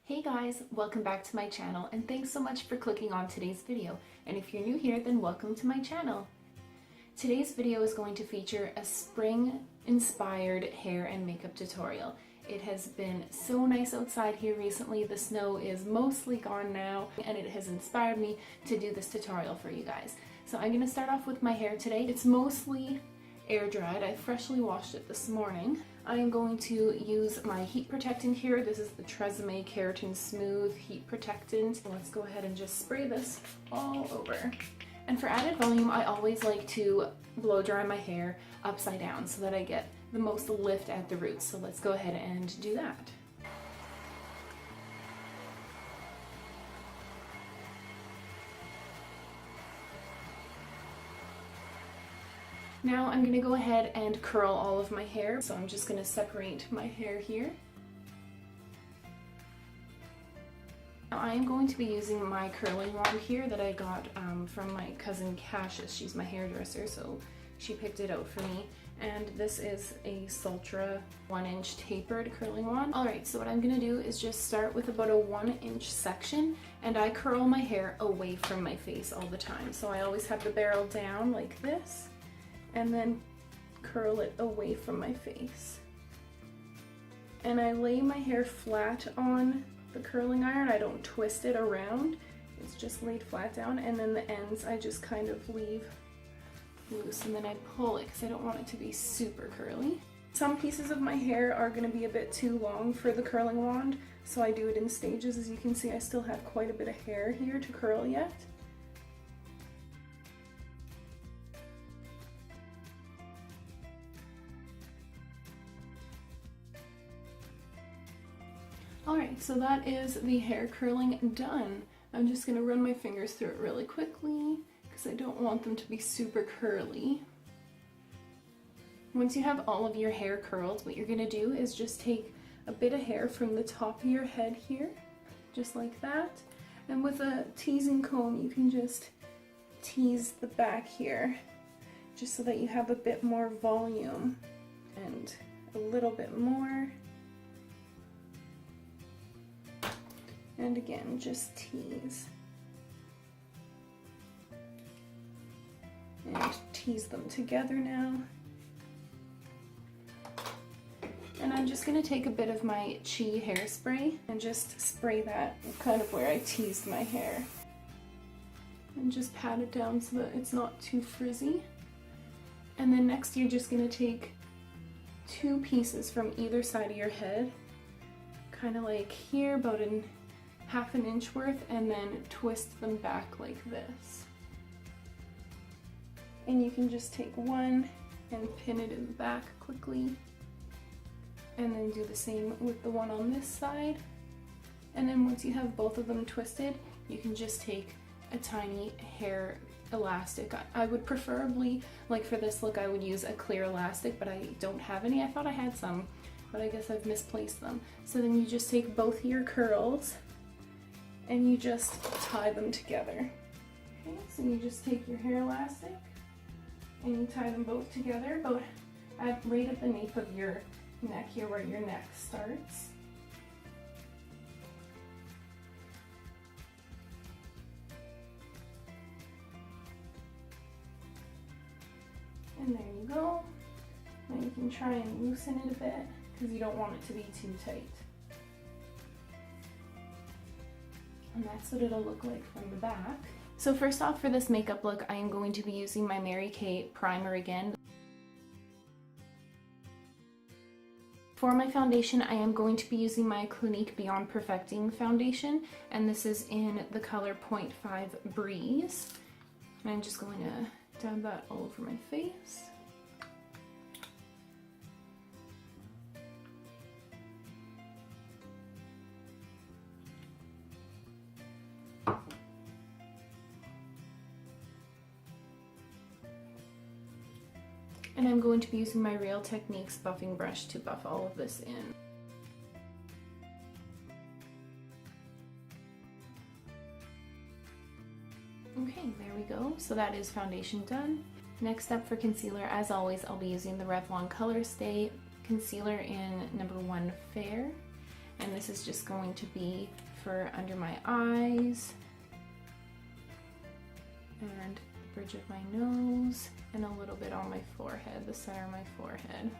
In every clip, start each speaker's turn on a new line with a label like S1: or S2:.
S1: Hey guys, welcome back to my channel and thanks so much for clicking on today's video. And if you're new here, then welcome to my channel. Today's video is going to feature a spring inspired hair and makeup tutorial. It has been so nice outside here recently. The snow is mostly gone now and it has inspired me to do this tutorial for you guys. So I'm going to start off with my hair today. It's mostly air dried. I freshly washed it this morning. I am going to use my heat protectant here. This is the Tresemme Keratin Smooth Heat Protectant. Let's go ahead and just spray this all over. And for added volume, I always like to blow dry my hair upside down so that I get the most lift at the roots. So let's go ahead and do that. Now I'm going to go ahead and curl all of my hair. So I'm just going to separate my hair here. Now I am going to be using my curling wand here that I got from my cousin Cassius. She's my hairdresser, so she picked it out for me. And this is a Sultra 1-inch tapered curling wand. Alright, so what I'm going to do is just start with about a 1-inch section, and I curl my hair away from my face all the time. So I always have the barrel down like this, and then curl it away from my face. And I lay my hair flat on the curling iron. I don't twist it around. It's just laid flat down, and then the ends I just kind of leave loose, and then I pull it because I don't want it to be super curly. Some pieces of my hair are going to be a bit too long for the curling wand, so I do it in stages. As you can see, I still have quite a bit of hair here to curl yet. Alright, so that is the hair curling done. I'm just going to run my fingers through it really quickly because I don't want them to be super curly. Once you have all of your hair curled, what you're going to do is just take a bit of hair from the top of your head here, just like that. And with a teasing comb, you can just tease the back here, just so that you have a bit more volume and a little bit more. And again, just tease. And tease them together now. And I'm just going to take a bit of my Chi hairspray and just spray that kind of where I teased my hair. And just pat it down so that it's not too frizzy. And then next you're just going to take 2 pieces from either side of your head, kind of like here, about half an inch worth, and then twist them back like this. And you can just take one and pin it in the back quickly, and then do the same with the one on this side. And then once you have both of them twisted, you can just take a tiny hair elastic. I would preferably, like for this look, I would use a clear elastic, but I don't have any. I thought I had some, but I guess I've misplaced them. So then you just take both of your curls and you just tie them together. Okay, so you just take your hair elastic and you tie them both together about right at the nape of your neck here, where your neck starts. And there you go. Now you can try and loosen it a bit because you don't want it to be too tight. And that's what it'll look like from the back. So first off, for this makeup look, I am going to be using my Mary Kay primer again. For my foundation, I am going to be using my Clinique Beyond Perfecting foundation, and this is in the color 0.5 Breeze. And I'm just going to dab that all over my face. And I'm going to be using my Real Techniques buffing brush to buff all of this in. Okay, there we go. So that is foundation done. Next up for concealer, as always, I'll be using the Revlon Color Stay concealer in number 1 Fair. and this is just going to be for under my eyes and the bridge of my nose and a little bit on my forehead, the center of my forehead.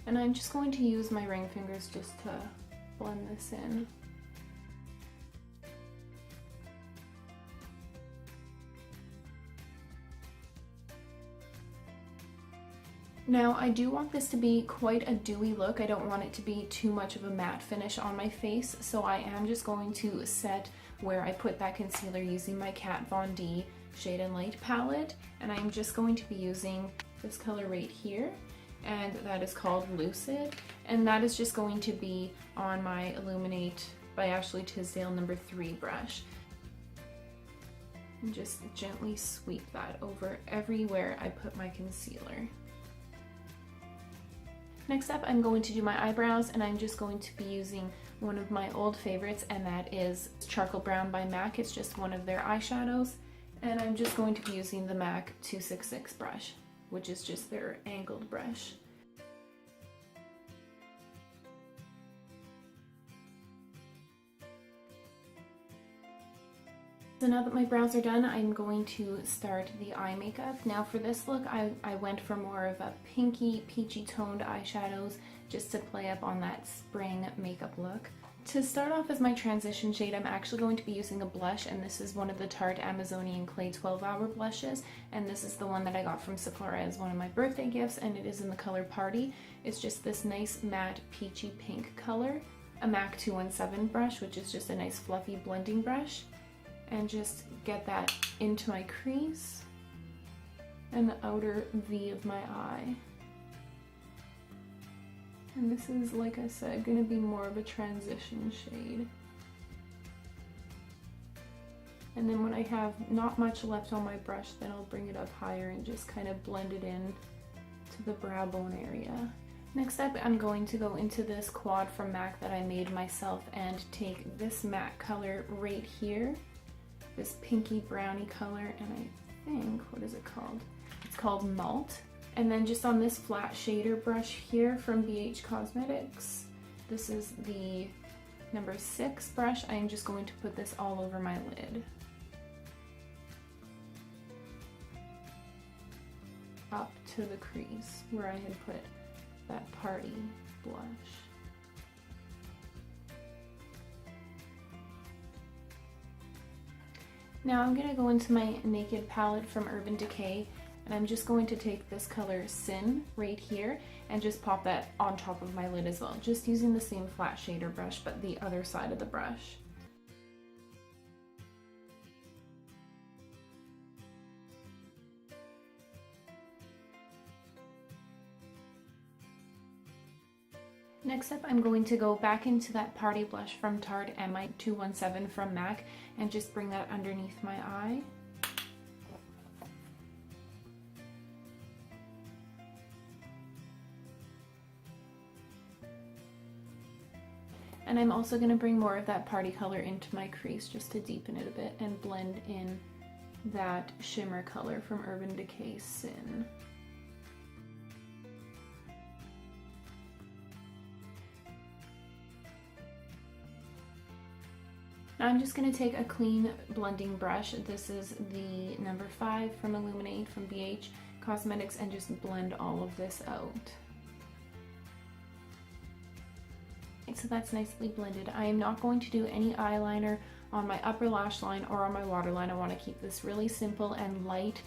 S1: And I'm just going to use my ring fingers just to blend this in. Now I do want this to be quite a dewy look. I don't want it to be too much of a matte finish on my face, so I am just going to set where I put that concealer using my Kat Von D Shade and Light palette, and I'm just going to be using this color right here, and that is called Lucid, and that is just going to be on my Illuminate by Ashley Tisdale number 3 brush. And just gently sweep that over everywhere I put my concealer. Next up, I'm going to do my eyebrows, and I'm just going to be using one of my old favorites, and that is Charcoal Brown by MAC. It's just one of their eyeshadows, and I'm just going to be using the MAC 266 brush, which is just their angled brush. So now that my brows are done, I'm going to start the eye makeup. Now for this look, I went for more of a pinky, peachy toned eyeshadows just to play up on that spring makeup look. To start off as my transition shade, I'm actually going to be using a blush, and this is one of the Tarte Amazonian Clay 12-Hour blushes, and this is the one that I got from Sephora as one of my birthday gifts, and it is in the color Party. It's just this nice matte peachy pink color. A MAC 217 brush, which is just a nice fluffy blending brush. And just get that into my crease and the outer V of my eye. And this is, like I said, going to be more of a transition shade. And then when I have not much left on my brush, then I'll bring it up higher and just kind of blend it in to the brow bone area. Next up, I'm going to go into this quad from MAC that I made myself and take this matte color right here, this pinky brownie color, and I think, what is it called? It's called Malt. And then just on this flat shader brush here from BH Cosmetics, this is the number 6 brush. I am just going to put this all over my lid. Up to the crease where I had put that Party blush. Now I'm going to go into my Naked palette from Urban Decay, and I'm just going to take this color Sin right here and just pop that on top of my lid as well, just using the same flat shader brush but the other side of the brush. Next up, I'm going to go back into that Party blush from Tarte and my 217 from MAC and just bring that underneath my eye. And I'm also going to bring more of that Party color into my crease just to deepen it a bit and blend in that shimmer color from Urban Decay Sin. Now I'm just going to take a clean blending brush. This is the number 5 from Illuminate from BH Cosmetics, and just blend all of this out. So that's nicely blended. I am not going to do any eyeliner on my upper lash line or on my waterline. I want to keep this really simple and light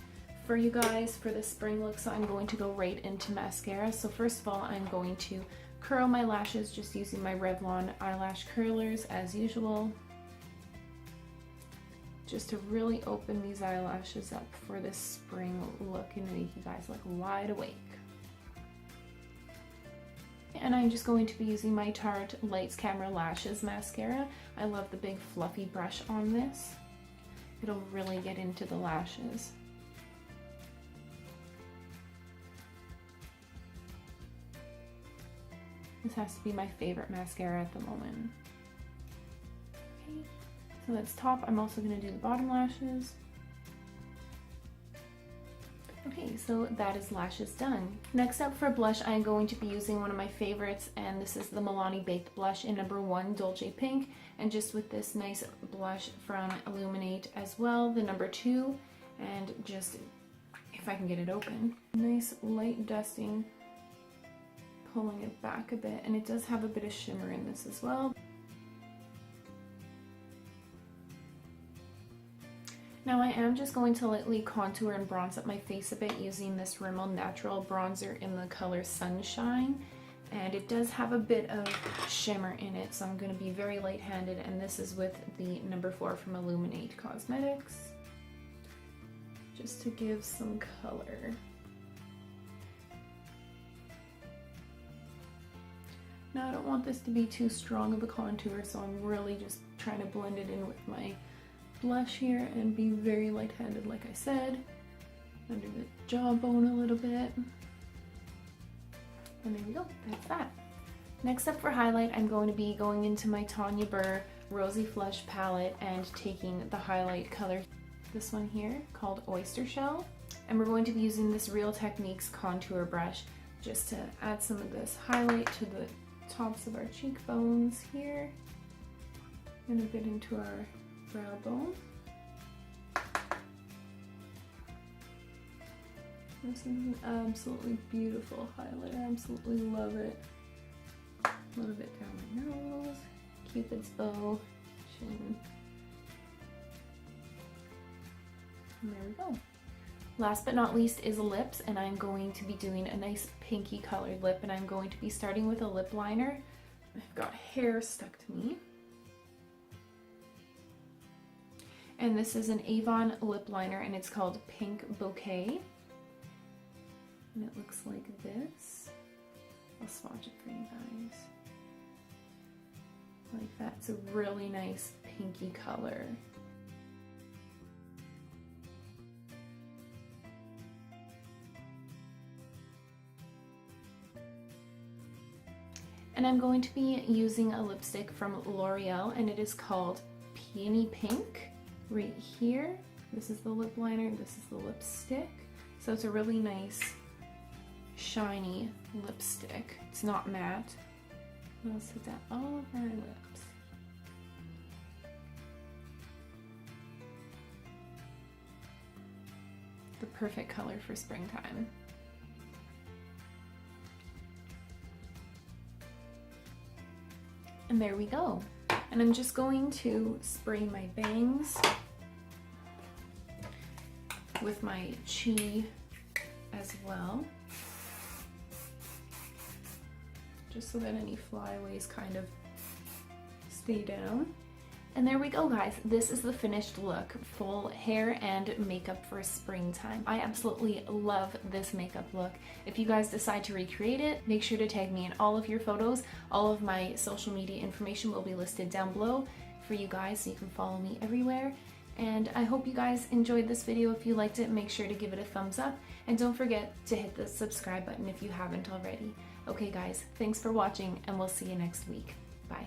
S1: for you guys for the spring look, so I'm going to go right into mascara. So first of all, I'm going to curl my lashes just using my Revlon eyelash curlers as usual, just to really open these eyelashes up for this spring look and make you guys look wide awake. And I'm just going to be using my Tarte Lights Camera Lashes mascara. I love the big fluffy brush on this. It'll really get into the lashes. This has to be my favorite mascara at the moment. Okay. So that's top. I'm also going to do the bottom lashes. Okay, so that is lashes done. Next up for blush, I'm going to be using one of my favorites, and this is the Milani Baked Blush in number 1 Dolce Pink, and just with this nice blush from Illuminate as well, the number 2, and just, if I can get it open, nice light dusting, pulling it back a bit, and it does have a bit of shimmer in this as well. Now I am just going to lightly contour and bronze up my face a bit using this Rimmel Natural Bronzer in the color Sunshine. And it does have a bit of shimmer in it, so I'm going to be very light-handed, and this is with the number 4 from Illuminate Cosmetics. Just to give some color. Now I don't want this to be too strong of a contour, so I'm really just trying to blend it in with my blush here and be very light-handed, like I said, under the jawbone a little bit. And there we go, that's that. Next up for highlight, I'm going to be going into my Tanya Burr Rosy Flush palette and taking the highlight color, this one here, called Oyster Shell. And we're going to be using this Real Techniques contour brush just to add some of this highlight to the tops of our cheekbones here, and a bit into our brow bone. This is an absolutely beautiful highlight. I absolutely love it. A little bit down my nose, Cupid's bow, chin. And there we go. Last but not least is lips, and I'm going to be doing a nice pinky colored lip, and I'm going to be starting with a lip liner. I've got hair stuck to me. And this is an Avon lip liner, and it's called Pink Bouquet. And it looks like this. I'll swatch it for you guys. Like that. It's a really nice pinky color. And I'm going to be using a lipstick from L'Oreal, and it is called Peony Pink. Right here, this is the lip liner, this is the lipstick. So it's a really nice, shiny lipstick. It's not matte. I'll set that all over my lips. The perfect color for springtime. And there we go. And I'm just going to spray my bangs with my Chi as well, just so that any flyaways kind of stay down. And there we go, guys. This is the finished look. Full hair and makeup for springtime. I absolutely love this makeup look. If you guys decide to recreate it, make sure to tag me in all of your photos. All of my social media information will be listed down below for you guys, so you can follow me everywhere. And I hope you guys enjoyed this video. If you liked it, make sure to give it a thumbs up. And don't forget to hit the subscribe button if you haven't already. Okay guys, thanks for watching, and we'll see you next week. Bye.